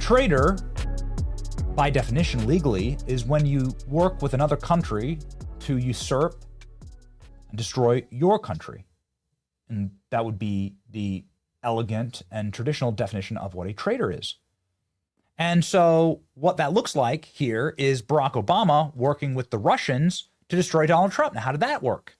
traitor, by definition legally, is when you work with another country to usurp and destroy your country. And that would be the elegant and traditional definition of what a traitor is. And so what that looks like here is Barack Obama working with the Russians to destroy Donald Trump. Now, how did that work?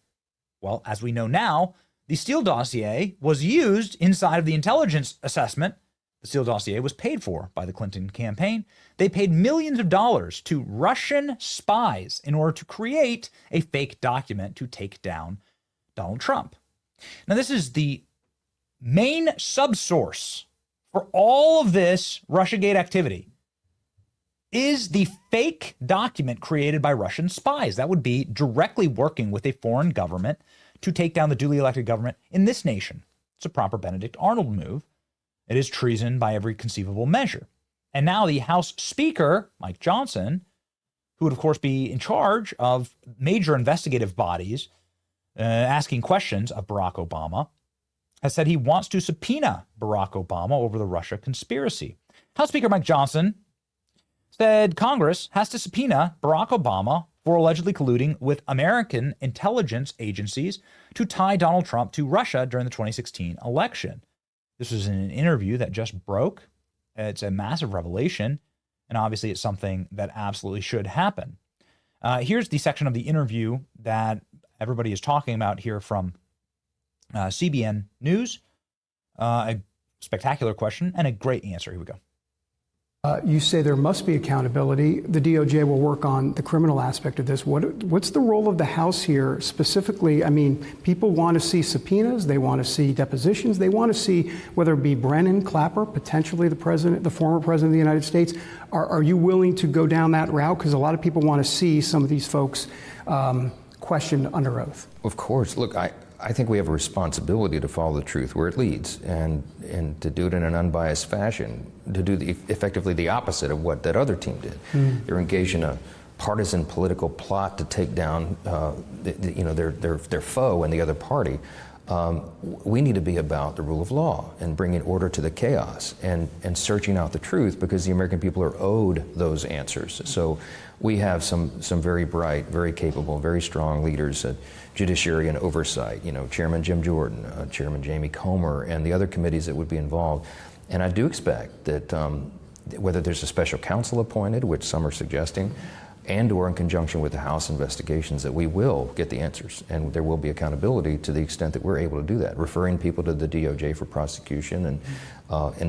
Well, as we know now, the Steele dossier was used inside of the intelligence assessment. The Steele dossier was paid for by the Clinton campaign. They paid millions of dollars to Russian spies in order to create a fake document to take down Donald Trump. Now, this is the main subsource for all of this Russiagate activity is the fake document created by Russian spies. That would be directly working with a foreign government to take down the duly elected government in this nation. It's a proper Benedict Arnold move. It is treason by every conceivable measure. And now the House Speaker, Mike Johnson, who would of course be in charge of major investigative bodies asking questions of Barack Obama, has said he wants to subpoena Barack Obama over the Russia conspiracy. House Speaker Mike Johnson said Congress has to subpoena Barack Obama for allegedly colluding with American intelligence agencies to tie Donald Trump to Russia during the 2016 election. This was in an interview that just broke. It's a massive revelation, and obviously it's something that absolutely should happen. Here's the section of the interview that everybody is talking about here from CBN News. A spectacular question and a great answer. Here we go. You say there must be accountability. The DOJ will work on the criminal aspect of this. What's the role of the House here specifically? I mean, people want to see subpoenas. They want to see depositions. They want to see whether it be Brennan, Clapper, potentially the president, the former president of the United States. Are you willing to go down that route? Because a lot of people want to see some of these folks questioned under oath. Of course. Look, I think we have a responsibility to follow the truth where it leads and to do it in an unbiased fashion, to do effectively the opposite of what that other team did. They're engaged in a partisan political plot to take down their foe and the other party. We need to be about the rule of law and bringing order to the chaos and searching out the truth, because the American people are owed those answers. So we have some very bright, very capable, very strong leaders at Judiciary and Oversight, Chairman Jim Jordan, Chairman Jamie Comer, and the other committees that would be involved. And I do expect that whether there's a special counsel appointed, which some are suggesting, and or in conjunction with the House investigations, that we will get the answers, and there will be accountability to the extent that we're able to do that, referring people to the DOJ for prosecution and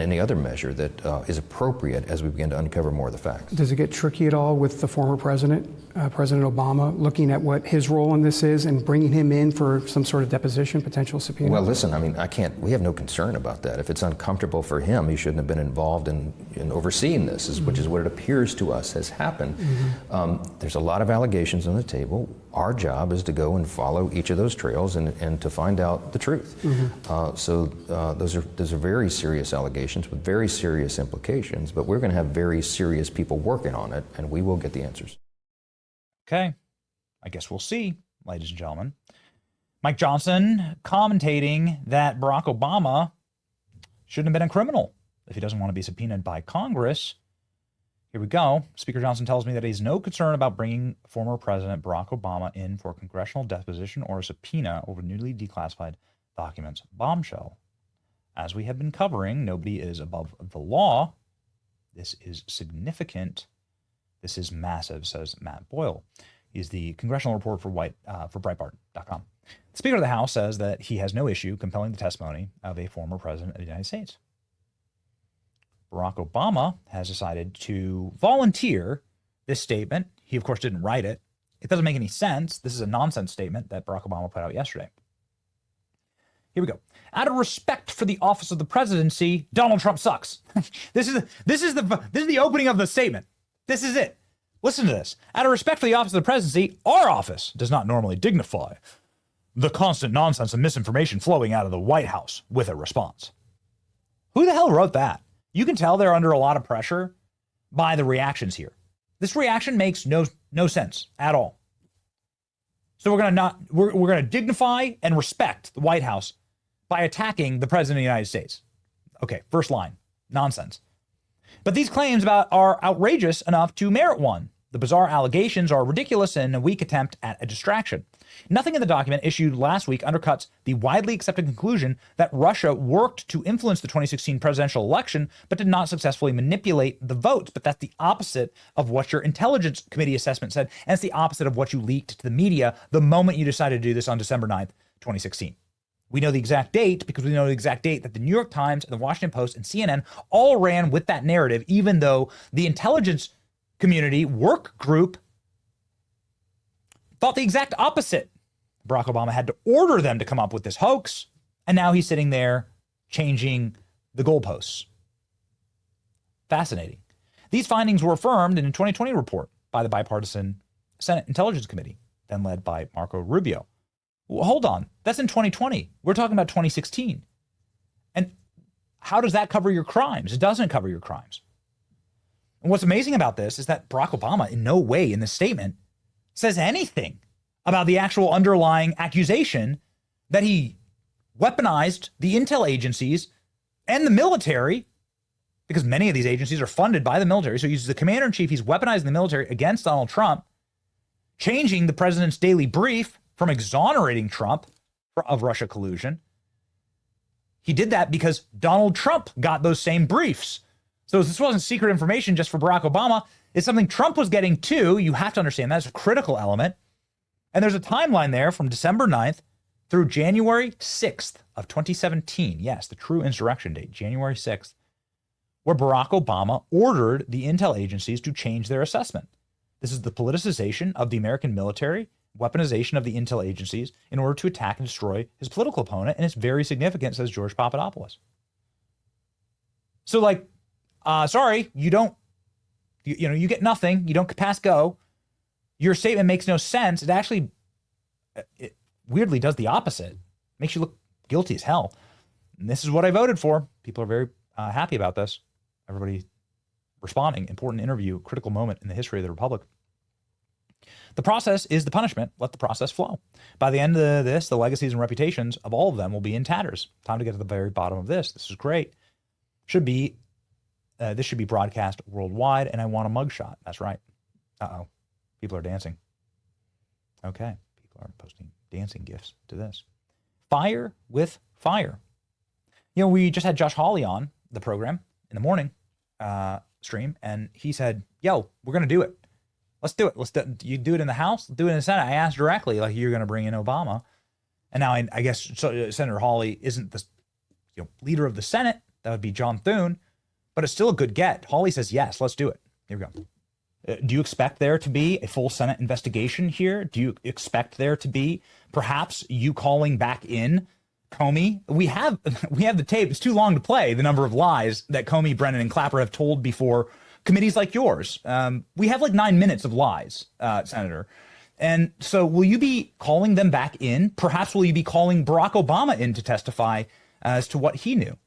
any other measure that is appropriate as we begin to uncover more of the facts. Does it get tricky at all with the former president, President Obama, looking at what his role in this is and bringing him in for some sort of deposition, potential subpoena? Well, listen, I mean, we have no concern about that. If it's uncomfortable for him, he shouldn't have been involved in overseeing this, which is what it appears to us has happened. There's a lot of allegations on the table. Our job is to go and follow each of those trails and to find out the truth. So those are very serious allegations with very serious implications, but we're going to have very serious people working on it, and we will get the answers. Okay, I guess we'll see, ladies and gentlemen. Mike Johnson commentating that Barack Obama shouldn't have been a criminal if he doesn't want to be subpoenaed by Congress. Here we go. Speaker Johnson tells me that he has no concern about bringing former President Barack Obama in for a congressional deposition or a subpoena over newly declassified documents. Bombshell. As we have been covering, nobody is above the law. This is significant. This is massive, says Matt Boyle. He's the congressional reporter for Breitbart.com. The Speaker of the House says that he has no issue compelling the testimony of a former president of the United States. Barack Obama has decided to volunteer this statement. He, of course, didn't write it. It doesn't make any sense. This is a nonsense statement that Barack Obama put out yesterday. Here we go. Out of respect for the office of the presidency, Donald Trump sucks. This is the opening of the statement. This is it. Listen to this. Out of respect for the office of the presidency, our office does not normally dignify the constant nonsense and misinformation flowing out of the White House with a response. Who the hell wrote that? You can tell they're under a lot of pressure by the reactions here. This reaction makes no sense at all. So we're going to dignify and respect the White House by attacking the president of the United States. Okay, first line, nonsense. But these claims are outrageous enough to merit one. The bizarre allegations are ridiculous and a weak attempt at a distraction. Nothing in the document issued last week undercuts the widely accepted conclusion that Russia worked to influence the 2016 presidential election, but did not successfully manipulate the votes. But that's the opposite of what your Intelligence Committee assessment said, and it's the opposite of what you leaked to the media the moment you decided to do this on December 9th, 2016. We know the exact date because we know the exact date that the New York Times and the Washington Post and CNN all ran with that narrative, even though the intelligence community work group thought the exact opposite. Barack Obama had to order them to come up with this hoax, and now he's sitting there changing the goalposts. Fascinating. These findings were affirmed in a 2020 report by the bipartisan Senate Intelligence Committee, then led by Marco Rubio. Well, hold on. That's in 2020. We're talking about 2016. And how does that cover your crimes? It doesn't cover your crimes. And what's amazing about this is that Barack Obama in no way in this statement says anything about the actual underlying accusation that he weaponized the intel agencies and the military, because many of these agencies are funded by the military. So he's the commander in chief. He's weaponizing the military against Donald Trump, changing the president's daily brief from exonerating Trump of Russia collusion. He did that because Donald Trump got those same briefs. So this wasn't secret information just for Barack Obama. It's something Trump was getting too. You have to understand that's a critical element. And there's a timeline there from December 9th through January 6th of 2017. Yes, the true insurrection date, January 6th, where Barack Obama ordered the intel agencies to change their assessment. This is the politicization of the American military, weaponization of the intel agencies in order to attack and destroy his political opponent. And it's very significant, says George Papadopoulos. So sorry, you don't, you get nothing. You don't pass go. Your statement makes no sense. It actually, it weirdly does the opposite. Makes you look guilty as hell. And this is what I voted for. People are very happy about this. Everybody responding. Important interview, critical moment in the history of the Republic. The process is the punishment. Let the process flow. By the end of this, the legacies and reputations of all of them will be in tatters. Time to get to the very bottom of this. This is great. This should be broadcast worldwide, and I want a mugshot. That's right. Uh-oh. People are dancing. Okay. People are posting dancing gifs to this. Fire with fire. We just had Josh Hawley on the program in the morning stream, and he said, we're going to do it. Let's do it. You do it in the House, do it in the Senate. I asked directly, you're going to bring in Obama. And now I guess Senator Hawley isn't the leader of the Senate. That would be John Thune, but it's still a good get. Hawley says, yes, let's do it. Here we go. Do you expect there to be a full Senate investigation here? Do you expect there to be perhaps you calling back in Comey? We have the tape. It's too long to play the number of lies that Comey, Brennan, and Clapper have told before committees like yours. We have 9 minutes of lies, Senator. And so will you be calling them back in? Perhaps will you be calling Barack Obama in to testify as to what he knew?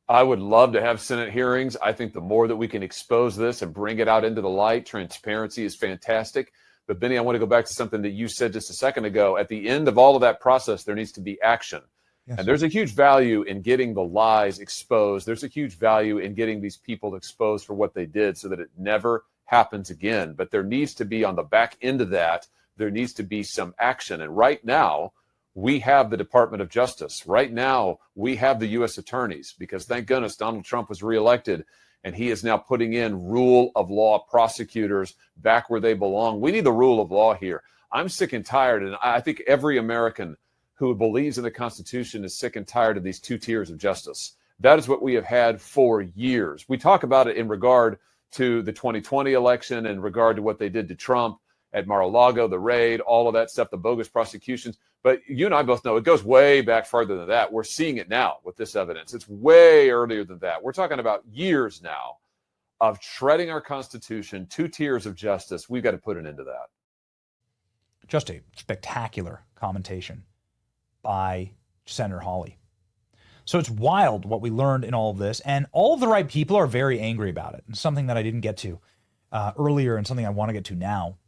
I would love to have Senate hearings. I think the more that we can expose this and bring it out into the light, transparency is fantastic. But Benny, I want to go back to something that you said just a second ago. At the end of all of that process, there needs to be action. Yes. And there's a huge value in getting the lies exposed. There's a huge value in getting these people exposed for what they did so that it never happens again. But there needs to be, on the back end of that, there needs to be some action. And right now, we have the Department of Justice. Right now, we have the U.S. attorneys, because thank goodness Donald Trump was reelected, and he is now putting in rule of law prosecutors back where they belong. We need the rule of law here. I'm sick and tired, and I think every American who believes in the Constitution is sick and tired of these two tiers of justice. That is what we have had for years. We talk about it in regard to the 2020 election, in regard to what they did to Trump at Mar-a-Lago, the raid, all of that stuff, the bogus prosecutions. But you and I both know it goes way back farther than that. We're seeing it now with this evidence. It's way earlier than that. We're talking about years now of shredding our Constitution, two tiers of justice. We've got to put an end to that. Just a spectacular commentation by Senator Hawley. So it's wild what we learned in all of this, and all of the right people are very angry about it. It's something that I didn't get to earlier and something I want to get to now.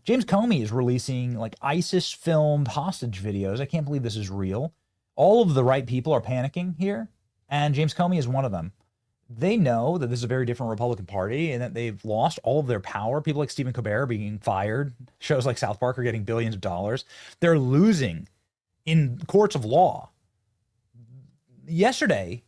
James Comey is releasing ISIS-filmed hostage videos. I can't believe this is real. All of the right people are panicking here, and James Comey is one of them. they know that this is a very different Republican Party and that they've lost all of their power. People like Stephen Colbert are being fired. Shows like South Park are getting billions of dollars. They're losing in courts of law. Yesterday,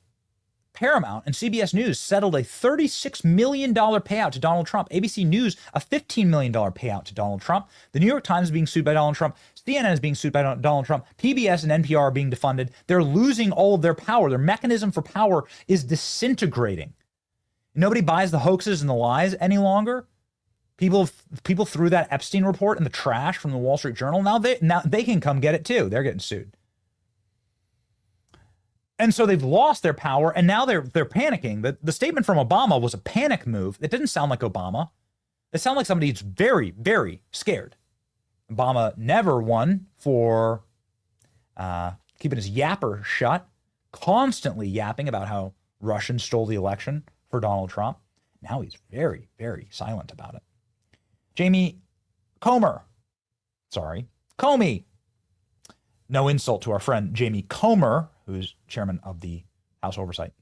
Paramount and CBS News settled a $36 million payout to Donald Trump. ABC News, a $15 million payout to Donald Trump. The New York Times is being sued by Donald Trump. CNN is being sued by Donald Trump. PBS and NPR are being defunded. They're losing all of their power. Their mechanism for power is disintegrating. Nobody buys the hoaxes and the lies any longer. People threw that Epstein report in the trash from the Wall Street Journal. Now they can come get it too. They're getting sued. And so they've lost their power, and now they're panicking. The statement from Obama was a panic move. It didn't sound like Obama. It sounded like somebody who's very, very scared. Obama never won for keeping his yapper shut, constantly yapping about how Russians stole the election for Donald Trump. Now he's very, very silent about it. Comey. No insult to our friend Jamie Comer, who's chairman of the House Oversight.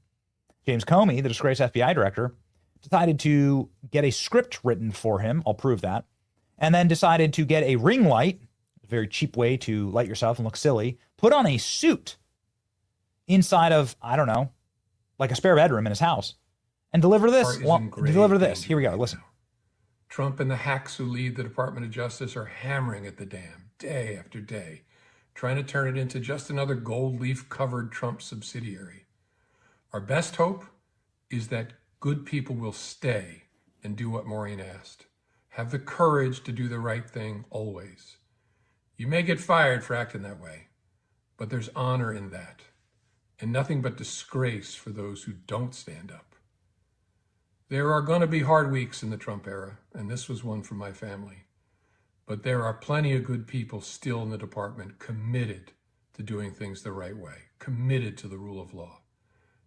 James Comey, the disgraced FBI director, decided to get a script written for him. I'll prove that. And then decided to get a ring light, a very cheap way to light yourself and look silly, put on a suit inside of, I don't know, like a spare bedroom in his house, and deliver this. Here we go. Listen. Trump and the hacks who lead the Department of Justice are hammering at the dam day after day, trying to turn it into just another gold leaf covered Trump subsidiary. Our best hope is that good people will stay and do what Maureen asked. Have the courage to do the right thing always. You may get fired for acting that way, but there's honor in that, and nothing but disgrace for those who don't stand up. There are going to be hard weeks in the Trump era, and this was one for my family. But there are plenty of good people still in the department committed to doing things the right way, committed to the rule of law.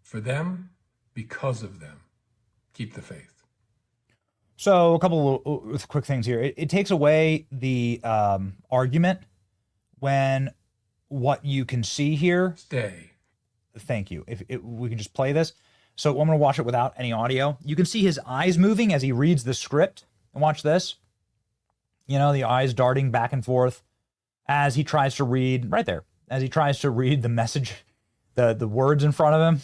For them, because of them, keep the faith. So a couple of quick things here. It takes away the argument when what you can see here. Stay. Thank you. If we can just play this. So I'm going to watch it without any audio. You can see his eyes moving as he reads the script. And watch this. You know, the eyes darting back and forth as he tries to read, right there, as he tries to read the message, the words in front of him.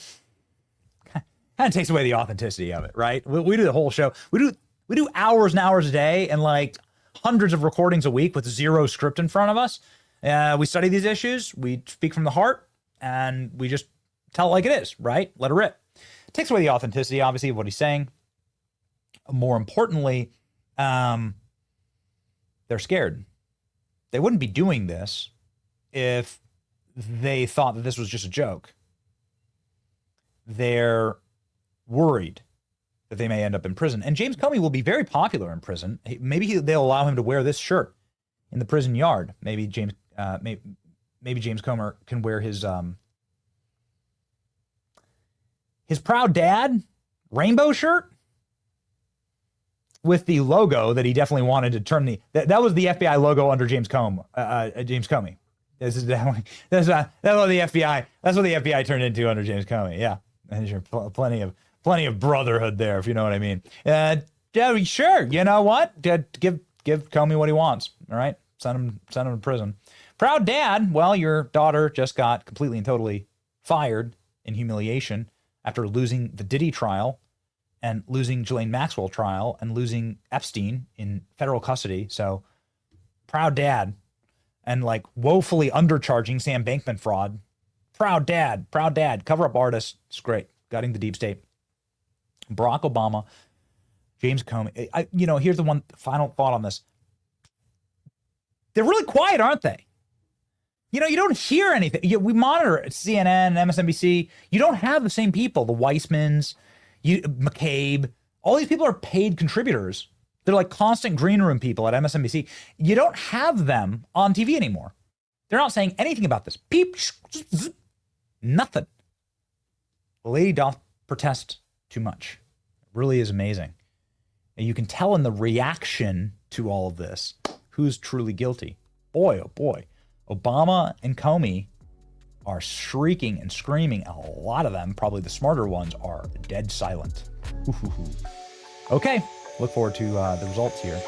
Kind of takes away the authenticity of it, right? We do the whole show. We do hours and hours a day and like hundreds of recordings a week with zero script in front of us. We study these issues. We speak from the heart, and we just tell it like it is, right? Let it rip. It takes away the authenticity, obviously, of what he's saying. More importantly, they're scared. They wouldn't be doing this if they thought that this was just a joke. They're worried that they may end up in prison. And James Comey will be very popular in prison. Maybe they'll allow him to wear this shirt in the prison yard. Maybe James Comer can wear his proud dad rainbow shirt with the logo that he definitely wanted to turn that was the FBI logo under James Comey. This is definitely that's what the FBI turned into under James Comey. Yeah, there's your plenty of brotherhood there, if you know what I mean. Yeah, sure. You know what? Give Comey what he wants. All right, send him to prison. Proud dad. Well, your daughter just got completely and totally fired in humiliation after losing the Diddy trial and losing Ghislaine Maxwell trial and losing Epstein in federal custody. So proud dad, and like woefully undercharging Sam Bankman fraud. Proud dad, cover up artist. It's great. Gutting the deep state. Barack Obama, James Comey. Here's the one final thought on this. They're really quiet, aren't they? You don't hear anything. We monitor CNN, MSNBC. You don't have the same people, the Weissmans, McCabe. All these people are paid contributors. They're like constant green room people at MSNBC. You don't have them on TV anymore. They're not saying anything about this. Nothing. The lady doth protest too much. It really is amazing. And you can tell in the reaction to all of this who's truly guilty. Boy, oh boy. Obama and Comey are shrieking and screaming. A lot of them, probably the smarter ones, are dead silent. Okay, look forward to the results here.